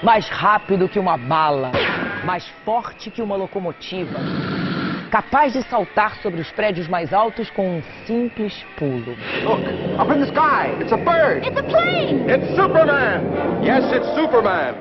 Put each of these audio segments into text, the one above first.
mais rápido que uma bala, mais forte que uma locomotiva, capaz de saltar sobre os prédios mais altos com um simples pulo. Look, up in the sky, it's a bird. It's a plane! It's Superman. Yes, it's Superman.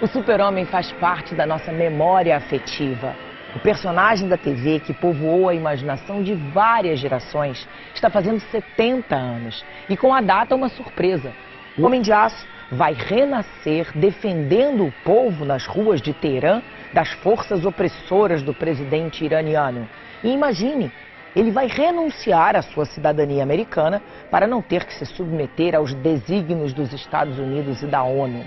O Super-Homem faz parte da nossa memória afetiva. O personagem da TV que povoou a imaginação de várias gerações está fazendo 70 anos. E com a data, uma surpresa. O Homem de Aço vai renascer defendendo o povo nas ruas de Teherã das forças opressoras do presidente iraniano. E imagine, ele vai renunciar à sua cidadania americana para não ter que se submeter aos desígnios dos Estados Unidos e da ONU.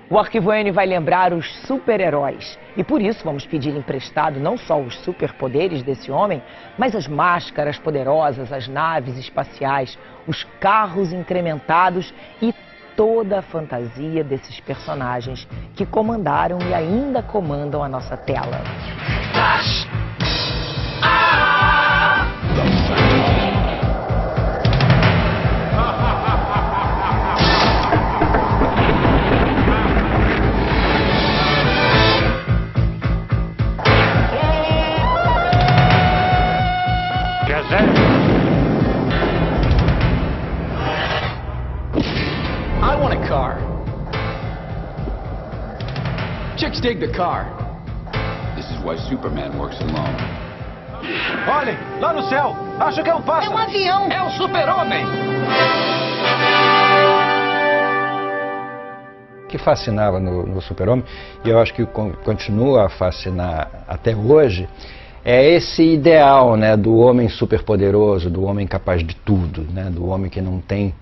O Arquivo N vai lembrar os super-heróis e por isso vamos pedir emprestado não só os superpoderes desse homem, mas as máscaras poderosas, as naves espaciais, os carros incrementados e toda a fantasia desses personagens que comandaram e ainda comandam a nossa tela. Flash. I want a car. Chicks dig the car. This is why Superman works alone. Olhem, lá no céu. Acho que é um pássaro. É um avião! É o Super-Homem! O que fascinava no Super-Homem, e eu acho que continua a fascinar até hoje, é esse ideal, né, do homem superpoderoso, do homem capaz de tudo, né, do homem que não tem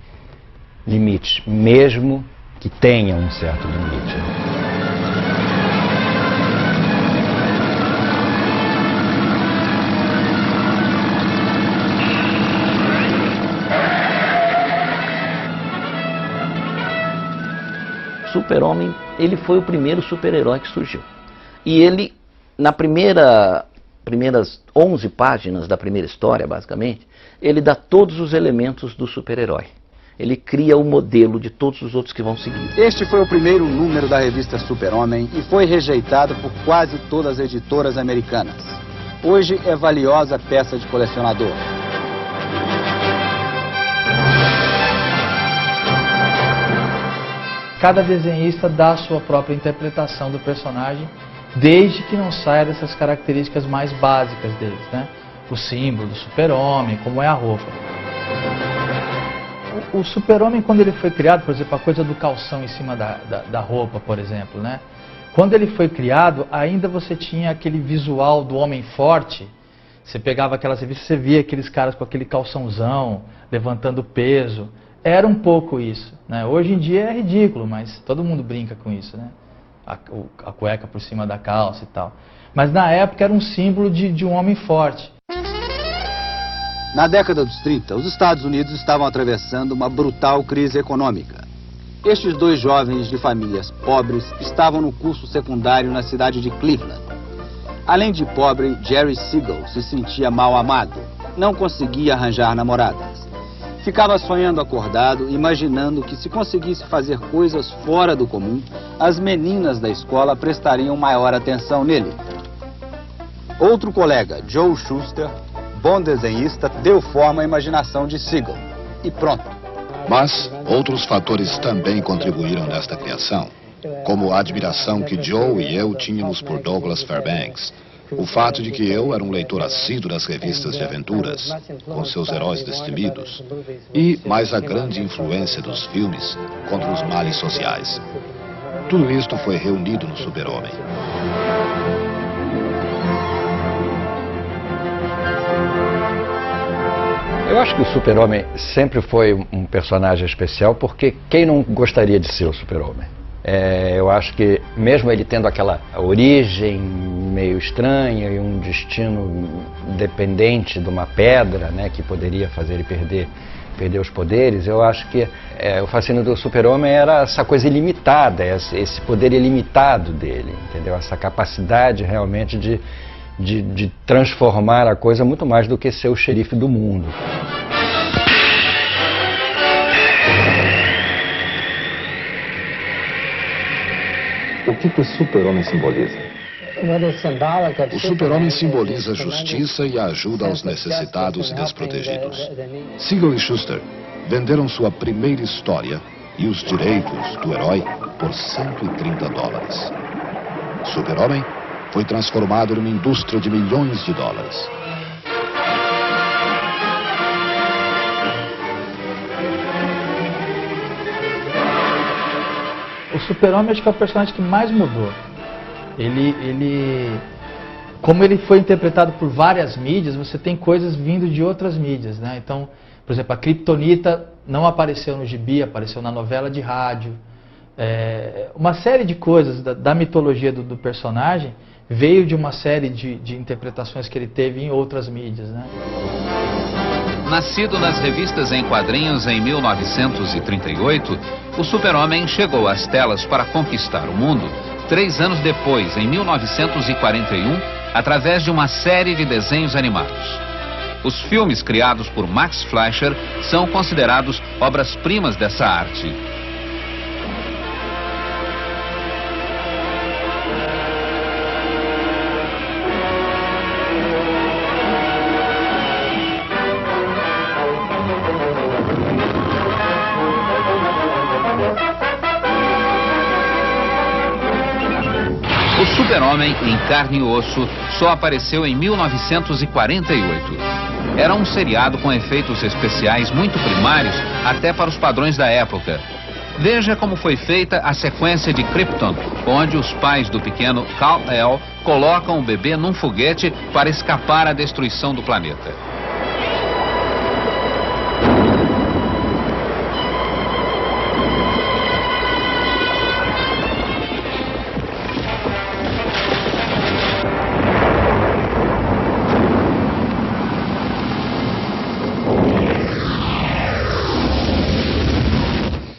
limites, mesmo que tenha um certo limite. Super-Homem, ele foi o primeiro super-herói que surgiu. E ele, nas primeiras 11 páginas da primeira história, basicamente, ele dá todos os elementos do super-herói. Ele cria o modelo de todos os outros que vão seguir. Este foi o primeiro número da revista Super-Homem e foi rejeitado por quase todas as editoras americanas. Hoje é valiosa peça de colecionador. Cada desenhista dá a sua própria interpretação do personagem, desde que não saia dessas características mais básicas deles, né? O símbolo do super-homem, como é a roupa. O super-homem, quando ele foi criado, por exemplo, a coisa do calção em cima da roupa, por exemplo, né? Quando ele foi criado, ainda você tinha aquele visual do homem forte. Você pegava aquelas revistas, você via aqueles caras com aquele calçãozão, levantando peso. Era um pouco isso, né? Hoje em dia é ridículo, mas todo mundo brinca com isso, né? A cueca por cima da calça e tal. Mas na época era um símbolo de um homem forte. Na década dos 30, os Estados Unidos estavam atravessando uma brutal crise econômica. Estes dois jovens de famílias pobres estavam no curso secundário na cidade de Cleveland. Além de pobre, Jerry Siegel se sentia mal amado, não conseguia arranjar namoradas. Ficava sonhando acordado, imaginando que se conseguisse fazer coisas fora do comum, as meninas da escola prestariam maior atenção nele. Outro colega, Joe Shuster, bom desenhista, deu forma à imaginação de Siegel. E pronto. Mas outros fatores também contribuíram nesta criação, como a admiração que Joe e eu tínhamos por Douglas Fairbanks. O fato de que eu era um leitor assíduo das revistas de aventuras, com seus heróis destemidos, e mais a grande influência dos filmes contra os males sociais. Tudo isto foi reunido no Super-Homem. Eu acho que o Super-Homem sempre foi um personagem especial, porque quem não gostaria de ser o Super-Homem? Eu acho que mesmo ele tendo aquela origem meio estranha e um destino dependente de uma pedra, né, que poderia fazer ele perder os poderes, eu acho que o fascínio do Super-Homem era essa coisa ilimitada, esse poder ilimitado dele, entendeu? Essa capacidade realmente de transformar a coisa muito mais do que ser o xerife do mundo. O que o super-homem simboliza? O super-homem simboliza a justiça e a ajuda aos necessitados e desprotegidos. Siegel e Shuster venderam sua primeira história e os direitos do herói por $130. Super-homem foi transformado numa indústria de milhões de dólares. O Super-Homem acho que é o personagem que mais mudou. Como ele foi interpretado por várias mídias, você tem coisas vindo de outras mídias, né? Então, por exemplo, a Kryptonita não apareceu no gibi, apareceu na novela de rádio. Uma série de coisas da mitologia do personagem veio de uma série de interpretações que ele teve em outras mídias, né? Nascido nas revistas em quadrinhos em 1938, o Super-Homem chegou às telas para conquistar o mundo 3 anos depois, em 1941, através de uma série de desenhos animados. Os filmes criados por Max Fleischer são considerados obras-primas dessa arte. O Super-Homem em carne e osso só apareceu em 1948. Era um seriado com efeitos especiais muito primários até para os padrões da época. Veja como foi feita a sequência de Krypton, onde os pais do pequeno Kal-El colocam o bebê num foguete para escapar à destruição do planeta.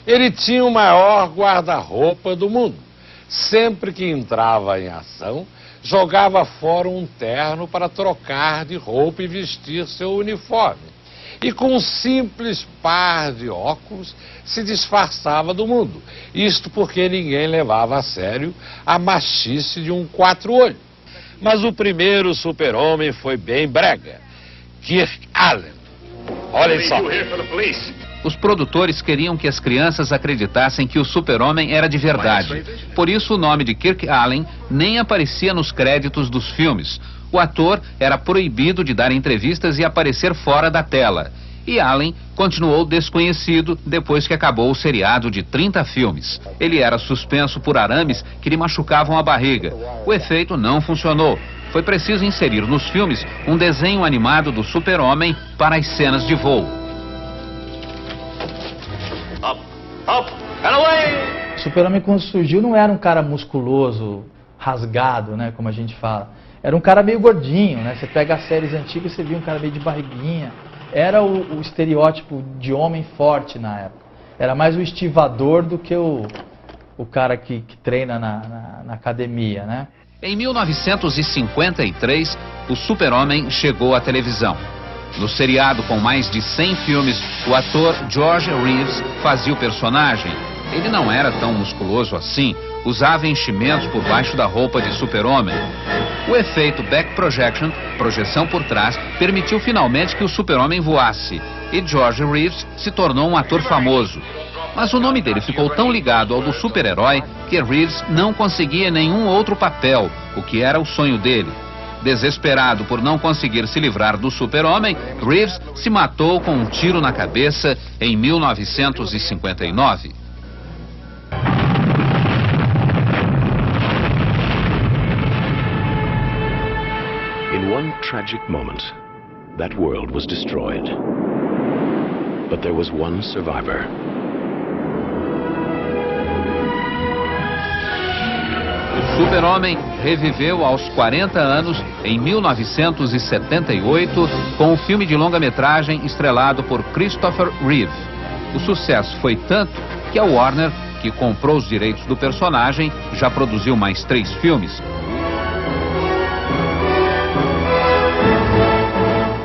Ele tinha o maior guarda-roupa do mundo. Sempre que entrava em ação, jogava fora um terno para trocar de roupa e vestir seu uniforme. E com um simples par de óculos, se disfarçava do mundo. Isto porque ninguém levava a sério a machice de um quatro-olho. Mas o primeiro super-homem foi bem brega. Kirk Allen. Olhem só. Os produtores queriam que as crianças acreditassem que o Super-Homem era de verdade. Por isso o nome de Kirk Allen nem aparecia nos créditos dos filmes. O ator era proibido de dar entrevistas e aparecer fora da tela. E Allen continuou desconhecido depois que acabou o seriado de 30 filmes. Ele era suspenso por arames que lhe machucavam a barriga. O efeito não funcionou. Foi preciso inserir nos filmes um desenho animado do Super-Homem para as cenas de voo. O Super-Homem, quando surgiu, não era um cara musculoso, rasgado, né, como a gente fala. Era um cara meio gordinho, né? Você pega as séries antigas, você via um cara meio de barriguinha. Era o estereótipo de homem forte na época. Era mais o estivador do que o cara que treina na academia, né? Em 1953, o Super-Homem chegou à televisão. No seriado com mais de 100 filmes, o ator George Reeves fazia o personagem. Ele não era tão musculoso assim, usava enchimentos por baixo da roupa de Super-Homem. O efeito back projection, projeção por trás, permitiu finalmente que o Super-Homem voasse. E George Reeves se tornou um ator famoso. Mas o nome dele ficou tão ligado ao do super-herói que Reeves não conseguia nenhum outro papel, o que era o sonho dele. Desesperado por não conseguir se livrar do Super-Homem, Reeves se matou com um tiro na cabeça em 1959. In one tragic moment, that world was destroyed. But there was one survivor. O Super-Homem reviveu aos 40 anos em 1978 com um filme de longa-metragem estrelado por Christopher Reeve. O sucesso foi tanto que a Warner, que comprou os direitos do personagem, já produziu mais 3 filmes.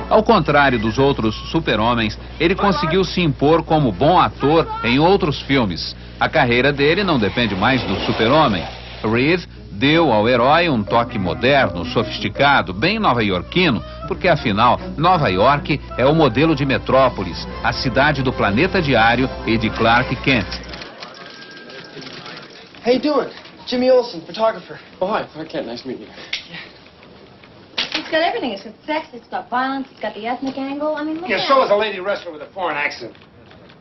Ao contrário dos outros super-homens, ele conseguiu se impor como bom ator em outros filmes. A carreira dele não depende mais do super-homem. Reeve deu ao herói um toque moderno, sofisticado, bem nova-iorquino, porque afinal, Nova York é o modelo de metrópolis, a cidade do planeta diário e de Clark Kent. How you doing? Jimmy Olsen, photographer. Oh, hi, Clark Kent. Nice meeting you. It's got everything. It's got sex, it's got violence, it's got the ethnic angle. I mean, look Yeah, at so it. is a lady wrestler with a foreign accent.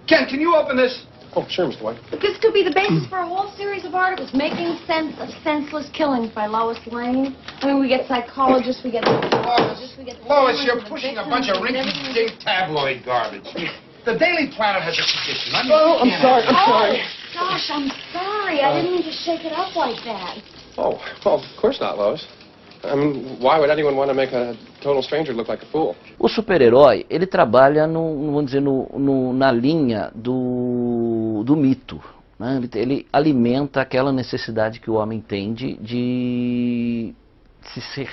Ken, can you open this? Oh, sure, Mr. White. This could be the basis for a whole series of articles, Making Sense of Senseless Killings by Lois Lane. I mean, we get psychologists, we get psychologists, we get... Lois, you're pushing a bunch of rinky-dink tabloid garbage. The Daily Planet has a tradition. Oh, I'm sorry, I'm sorry. Gosh, I'm sorry. I didn't mean to shake it up like that. Oh, well, of course not, Lois. I mean, why would anyone want to make a total stranger look like a fool? O super-herói, ele trabalha, vamos dizer, na linha do mito. Né? Ele alimenta aquela necessidade que o homem tem de se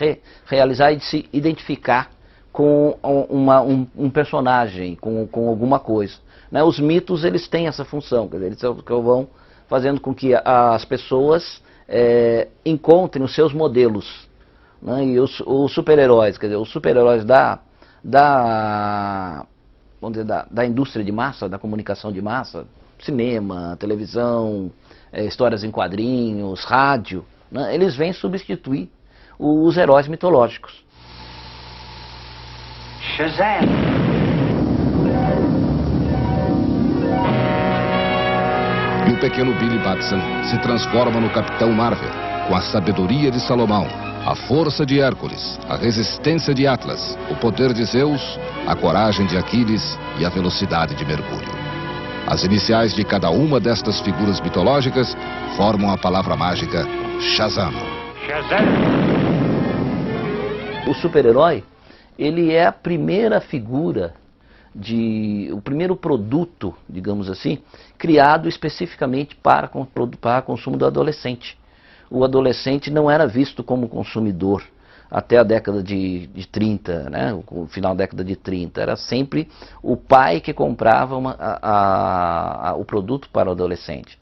realizar e de se identificar com um personagem, com alguma coisa. Né? Os mitos, eles têm essa função, quer dizer, eles vão fazendo com que as pessoas encontrem os seus modelos. Né? E os super-heróis, quer dizer, os super-heróis vamos dizer, da indústria de massa, da comunicação de massa, cinema, televisão, histórias em quadrinhos, rádio, né? Eles vêm substituir os heróis mitológicos. Shazam! E o pequeno Billy Batson se transforma no Capitão Marvel, com a sabedoria de Salomão, a força de Hércules, a resistência de Atlas, o poder de Zeus, a coragem de Aquiles e a velocidade de mergulho. As iniciais de cada uma destas figuras mitológicas formam a palavra mágica Shazam. Shazam! O super-herói, ele é a primeira figura, o primeiro produto, digamos assim, criado especificamente para consumo do adolescente. O adolescente não era visto como consumidor até a década de 30, né? O final da década de 30. Era sempre o pai que comprava o produto para o adolescente.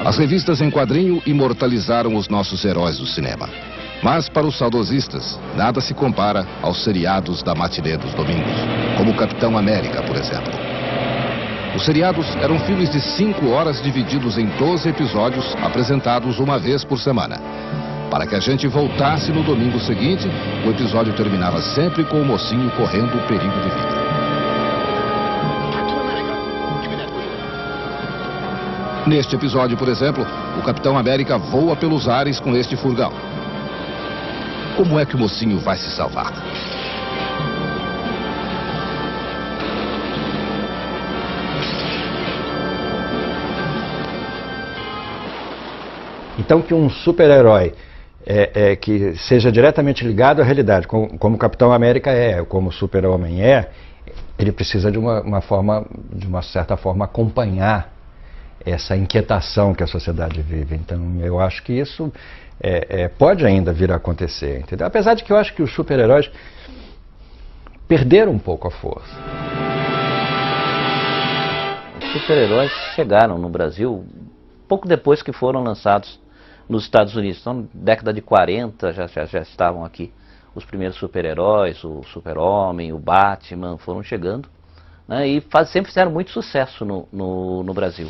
As revistas em quadrinho imortalizaram os nossos heróis do cinema. Mas para os saudosistas, nada se compara aos seriados da matinê dos domingos, como Capitão América, por exemplo. Os seriados eram filmes de 5 horas divididos em 12 episódios, apresentados uma vez por semana. Para que a gente voltasse no domingo seguinte, o episódio terminava sempre com o mocinho correndo o perigo de vida. Neste episódio, por exemplo, o Capitão América voa pelos ares com este furgão. Como é que o mocinho vai se salvar? Então que um super-herói que seja diretamente ligado à realidade, como o Capitão América como o Super-Homem ele precisa de uma certa forma, acompanhar essa inquietação que a sociedade vive. Então eu acho que isso pode ainda vir a acontecer, entendeu? Apesar de que eu acho que os super-heróis perderam um pouco a força. Os super-heróis chegaram no Brasil pouco depois que foram lançados nos Estados Unidos. Então, na década de 40 já estavam aqui os primeiros super-heróis, o Super-Homem, o Batman, foram chegando, né, e sempre fizeram muito sucesso no Brasil.